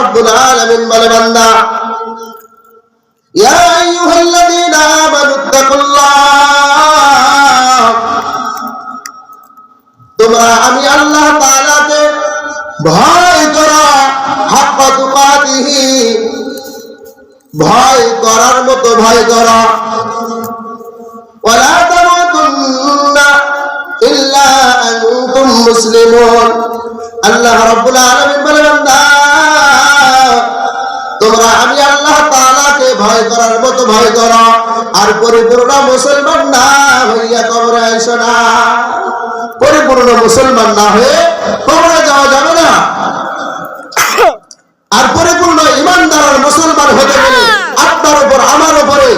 রাব্বুল আলামিন বলে বান্দা ইয়া আইয়ুহাল্লাযীনা আমানুত্তাকুল্লাহ তোমরা আমি আল্লাহ তাআলাকে ভয় করো হাক্কা তুকাতিহি ভয় করার মতো ভয় করো ওয়ালা তামুতুন্না ইল্লা আনতুম মুসলিমুন আল্লাহ রাব্বুল আলামিন বলেন বান্দা তোমরা আমি আল্লাহ তাআলাকে ভয় করার মতো ভয় করো আর পরিপূর্ণ মুসলমান না হইয়া কবরে আইসো না পরিপূর্ণ মুসলমান না হয়ে কবরে যাওয়া যাবে না আর পরিপূর্ণ ঈমানদার আর মুসলমান হতে গেলে আপনার উপর আমার উপরে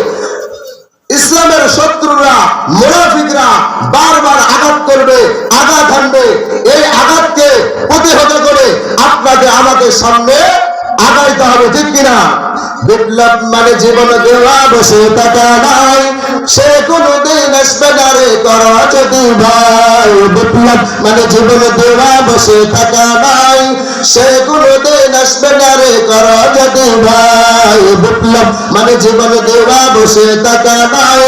ইসলামের শত্রুরা মুনাফিকরা বারবার আঘাত করবে আঘাত হানবে এই আঘাতকে প্রতিহত করে আপনাকে আমাকে সামনে আগাইতে হবে ঠিক কিনা বিপ্লব মানে জীবন দেওয়া বসে থাকা নাই সে কোনদিন আসবে না রে করো যদি ভাই বিপ্লব মানে জীবন দেওয়া বসে থাকা নাই সে কোনদিন আসবে না রে করো যদি ভাই বিপ্লব মানে জীবন দেওয়া বসে থাকা নাই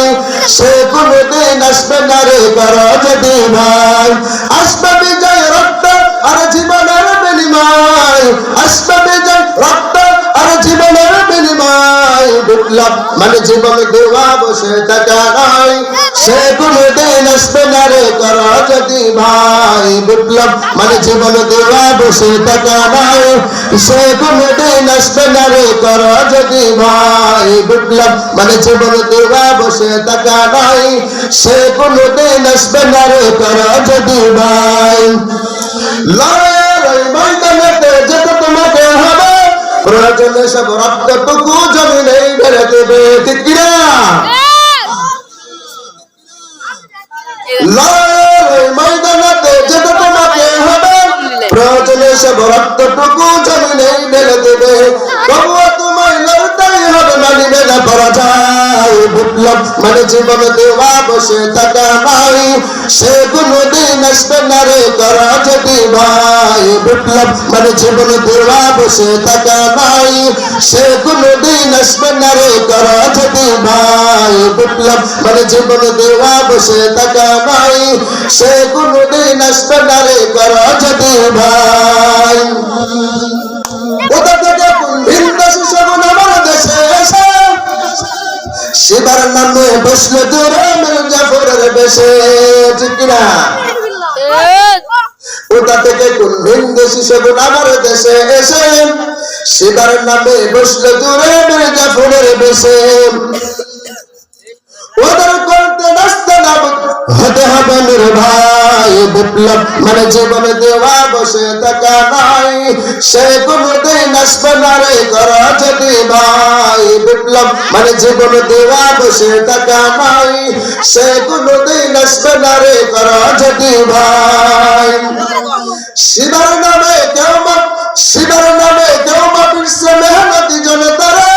সে কোনদিন আসবে না রে করো যদি ভাই আসবে বিজয় রক্ত আর জীবনের বিনিময় আসবে বিজয় রক্ত আর জীবনের বিনিময় বিপ্লব মানে জীবন দেওয়া বসে থাকা নাই সে কোনদিন আসবে না রে করো যদি ভাই বিপ্লব মানে জীবন দেওয়া বসে থাকা নাই সে কোনদিন আসবে না রে করো যদি ভাই বিপ্লব মানে জীবন দেওয়া বসে থাকা নাই সে কোনদিন আসবে না রে করো যদি ভাই লড়াইয়ের ময়দানেতে যেতে তোমাকে হবে প্রয়োজনে সব রক্তটুকু জমিনে ঢেলে দেবে ঠিক কিনা লড়াইয়ের ময়দানেতে যেতে তোমাকে হবে প্রয়োজনে সব রক্তটুকু জমিনে ঢেলে দেবে তবুও তোমায় লড়তেই হবে মানিবে না পরাজয় বিপ্লব মানে জীবন দেওয়া বসে থাকা নাই সে কোনদিন আসবে না রে করো যদি ভাই বিপ্লব মানে জীবন দেওয়া বসে থাকা নাই সে কোনদিন আসবে না রে করো যদি ভাই বিপ্লব মানে জীবন দেওয়া বসে থাকা নাই সে কোনদিন আসবে না রে করো যদি ভাই কোথা থেকে ভিন্ন শিশু আমার দেশে এসে শিবার নামে বসলে তোরা মির্জাফরের বেশে ঠিক না কোথা থেকে কোন ভিন্ন শিশু আমার দেশে এসে শিবার নামে বসলে তোরা মির্জাফরের বেশে ওদের করতে নাস্তা নাম হতে হবে নির্ভয় বিপ্লব মানে জীবন দেওয়া বসে থাকা নাই সে কোনদিন আসবে না রে করো যদি ভাই বিপ্লব মানে জীবন দেওয়া বসে থাকা নাই সে কোনদিন আসবে না রে করো যদি ভাই শিবার নামে কেউ বিশ্ব মেহনতি জনতারা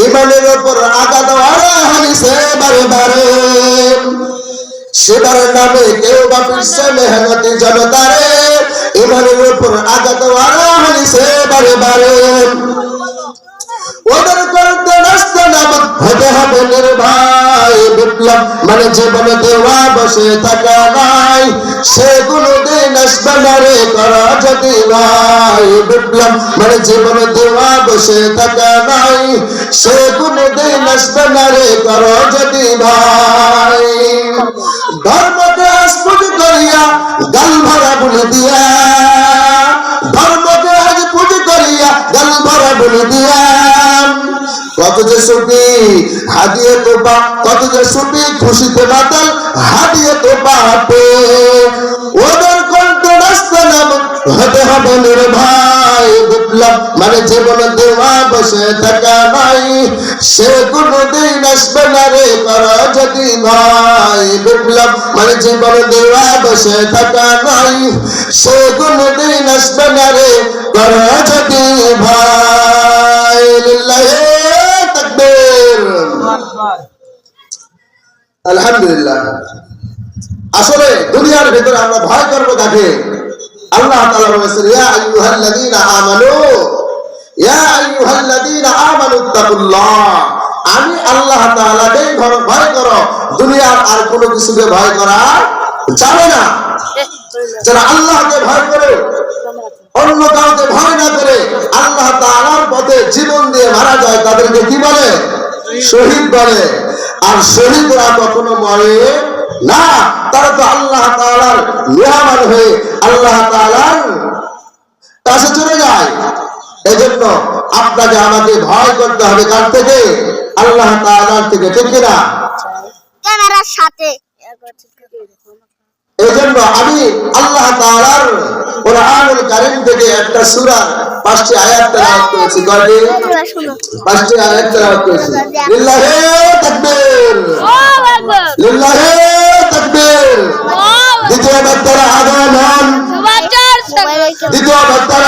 ইমানের উপর আঘাত হানিছে বারে বারে শিবার নামে কেউ বা বিশ্ব মেহনতি জনতারে ইমানের উপর আঘাত হানিছে বারে বারে ওদের করতে নাস্তা নাম হতে হবে নির্ভয় বিপ্লব মানে জীবন দেওয়া বসে থাকা নাই সে কোনদিন আসবে না রে করো যদি ভাই বিপ্লব মানে জীবন দেওয়া বসে থাকা নাই সে কোনদিন আসবে না রে করো যদি ভাই ধর্মকে আস্পদ করিয়া গাল ভরা বলে দিয়া ধর্মকে আজ পুঁজি করিয়া গাল ভরা বলে দিয়া কত যে সুফি হাদিয়ে তোবা কত যে সুফি খুশিতে মাতাল হাদিয়ে তোবা পে ওদের কণ্ঠে রাস্তা নাম হতে হবে নির্ভয় বিপ্লব মানে জীবন দেওয়া বসে থাকা নাই সে কোনদিন আসবে না রে করো যদি ভাই বিপ্লব মানে জীবন দেওয়া বসে থাকা নাই সে কোনদিন আসবে না রে করো যদি ভাই লিল্লাহি তাকবীর আলহামদুলিল্লাহ আসলে দুনিয়ার ভিতরে আমরা ভয় করব কাকে আল্লাহ তাআলা বলেছেন ইয়া আইয়ুহাল্লাযীনা আমানু আইয়ুহাল্লাযীনা আমানুত্তাকুল্লাহ, আমি আল্লাহ তাআলাকেই ভয় করো, দুনিয়ার আর কোনো কিছুকে ভয় করা যাবে না। যারা আল্লাহকে ভয় করে, অন্য কাউকে ভয় না করে আল্লাহ তাআলার পথে জীবন দিয়ে মারা যায়, তাদেরকে কি বলে? শহীদ বলে। আর শহীদরা কখনো মরে না, তারা তো আল্লাহ তাআলার মেহমান হয়ে আল্লাহ তাআলার কাছে চলে যায়। এজন্য আপনাকে আমাকে ভয় করতে হবে কার থেকে? আল্লাহ তাআলার থেকে, ঠিক কিনা? ক্যামেরার সাথে। এজন্য আমি আল্লাহ তাআলার কোরআনুল কারীম থেকে একটা সূরা 5টি আয়াত তেলাওয়াত করেছি। কয়টি? 5টি আয়াত তেলাওয়াত করেছি। লিল্লাহি তাকবীর, আল্লাহু আকবার, লিল্লাহি তাকবীর। দ্বিতীয় বাক্যের আযান, সুবহানাল্লাহ, দ্বিতীয় বাক্যের